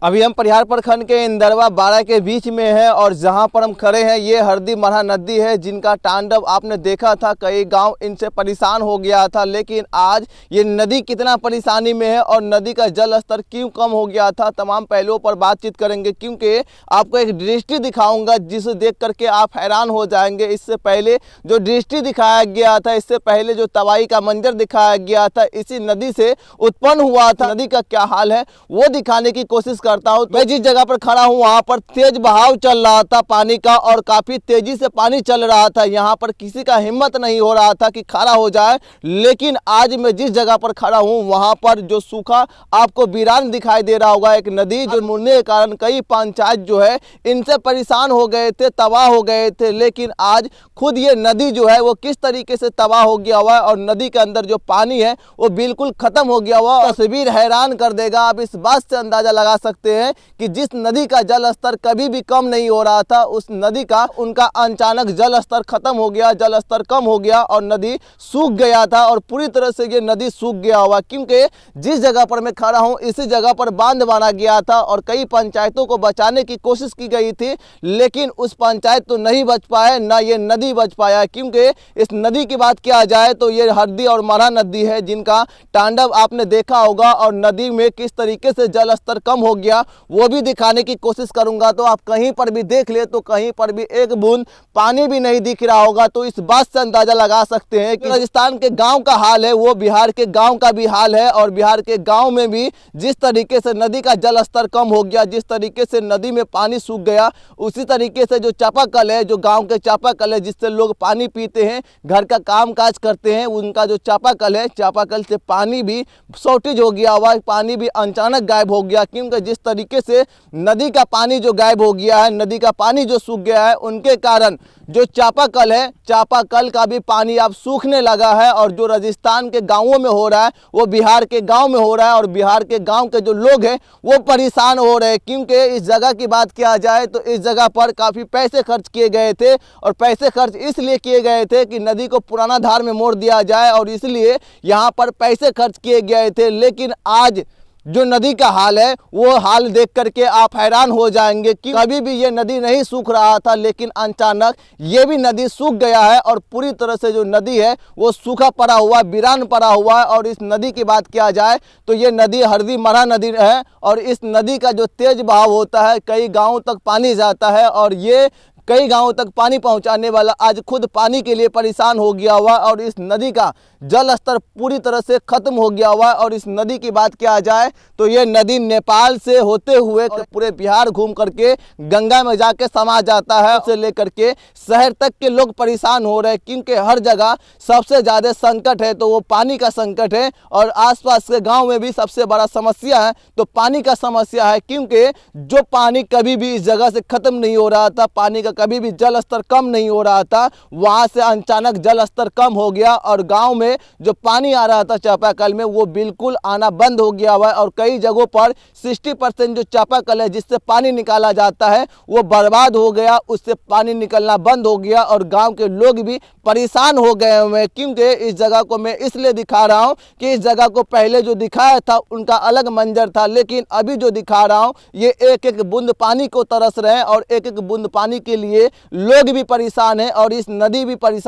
अभी हम परिहार प्रखंड के इंदरवा बाड़ा के बीच में है और जहां पर हम खड़े हैं ये हरदी मरहा नदी है, जिनका तांडव आपने देखा था। कई गांव इनसे परेशान हो गया था, लेकिन आज ये नदी कितना परेशानी में है और नदी का जल स्तर क्यों कम हो गया था, तमाम पहलुओं पर बातचीत करेंगे। क्योंकि आपको एक दृष्टि दिखाऊंगा जिसे देख करके आप हैरान हो जाएंगे। इससे पहले जो दृष्टि दिखाया गया था, इससे पहले जो तबाही का मंजर दिखाया गया था, इसी नदी से उत्पन्न हुआ था। नदी का क्या हाल है वो दिखाने की कोशिश करता हूं। मैं जिस जगह पर खड़ा हूं वहां पर तेज बहाव चल रहा था पानी का और काफी तेजी से पानी चल रहा था। यहां पर किसी का हिम्मत नहीं हो रहा था कि खड़ा हो जाए, लेकिन आज मैं जिस जगह पर खड़ा हूं वहां पर जो सूखा आपको वीरान दिखाई दे रहा होगा, एक नदी जो मुड़ने के कारण कई पंचायत जो है इनसे परेशान हो गए थे, तबाह हो गए थे। लेकिन आज खुद ये नदी जो है वो किस तरीके से तबाह हो गया हुआ है और नदी के अंदर जो पानी है वो बिल्कुल खत्म हो गया हुआ। तस्वीर हैरान कर देगा। आप इस बात से अंदाजा लगा सकते हैं कि जिस नदी का जल स्तर कभी भी कम नहीं हो रहा था, उस नदी का उनका अचानक जल स्तर खत्म हो गया, जल स्तर कम हो गया और नदी सूख गया था। और पूरी तरह से ये नदी सूख गया हुआ, क्योंकि जिस जगह पर मैं खड़ा हूं इसी जगह पर बांध बना गया था और कई पंचायतों को बचाने की कोशिश की गई थी, लेकिन उस पंचायत तो नहीं बच पाए, ना ये नदी बच पाया। क्योंकि इस नदी की बात किया जाए तो ये हरदी और मरहा नदी है, जिनका तांडव आपने देखा होगा और नदी में किस तरीके से जल स्तर कम हो गया वो भी दिखाने की कोशिश करूंगा। तो आप कहीं पर भी देख ले तो कहीं पर भी एक बूंद पानी भी नहीं दिख रहा होगा। तो इस बात से अंदाजा लगा सकते हैं कि राजस्थान के गांव का हाल है वो बिहार के गांव का भी हाल है। और बिहार के गांव में भी जिस तरीके से नदी का जल स्तर कम हो गया, जिस तरीके से नदी में पानी सूख गया, उसी तरीके से जो चापाकल है, जो गाँव के चापाकल है जिससे लोग पानी पीते हैं, घर का काम काज करते हैं, उनका जो चापाकल है, चापाकल से पानी भी शॉर्टेज हो गया हुआ, पानी भी अचानक गायब हो गया। क्योंकि जिस तरीके से नदी का पानी जो गायब हो गया है, नदी का पानी जो सूख गया है, उनके कारण जो चापाकल है, चापाकल का भी पानी अब सूखने लगा है। और जो राजस्थान के गांवों में हो रहा है वो बिहार के गांव में हो रहा है और बिहार के गांव के जो लोग हैं वो परेशान हो रहे हैं। क्योंकि इस जगह की बात किया जाए तो इस जगह पर काफ़ी पैसे खर्च किए गए थे और पैसे खर्च इसलिए किए गए थे कि नदी को पुराना धार में मोड़ दिया जाए और इसलिए यहाँ पर पैसे खर्च किए गए थे। लेकिन आज जो नदी का हाल है वो हाल देख करके आप हैरान हो जाएंगे कि कभी भी ये नदी नहीं सूख रहा था, लेकिन अचानक ये भी नदी सूख गया है और पूरी तरह से जो नदी है वो सूखा पड़ा हुआ, वीरान पड़ा हुआ है। और इस नदी की बात किया जाए तो ये नदी हरदी मरहा नदी है और इस नदी का जो तेज बहाव होता है, कई गाँवों तक पानी जाता है और ये कई गांवों तक पानी पहुंचाने वाला आज खुद पानी के लिए परेशान हो गया हुआ और इस नदी का जल स्तर पूरी तरह से खत्म हो गया हुआ। और इस नदी की बात किया जाए तो ये नदी नेपाल से होते हुए पूरे बिहार घूम करके गंगा में जाके समा जाता है। उसे लेकर के शहर तक के लोग परेशान हो रहे हैं, क्योंकि हर जगह सबसे ज़्यादा संकट है तो वो पानी का संकट है। और आसपास के गाँव में भी सबसे बड़ा समस्या है तो पानी का समस्या है, क्योंकि जो पानी कभी भी इस जगह से खत्म नहीं हो रहा था, पानी का कभी भी जल स्तर कम नहीं हो रहा था, वहां से अचानक जल स्तर कम हो गया और गांव में जो पानी आ रहा था चापाकल में वो बिल्कुल आना बंद हो गया हुआ है। और कई जगहों पर 60% जो चापाकल है जिससे पानी निकाला जाता है वो बर्बाद हो गया, उससे पानी निकलना बंद हो गया और गांव के लोग भी परेशान हो गए हुए। क्योंकि इस जगह को मैं इसलिए दिखा रहा हूं कि इस जगह को पहले जो दिखाया था उनका अलग मंजर था, लेकिन अभी जो दिखा रहा हूं ये एक एक बूंद पानी को तरस रहे हैं और एक एक बूंद पानी के लिए लोग भी परेशान हैं और इस नदी भी परेशान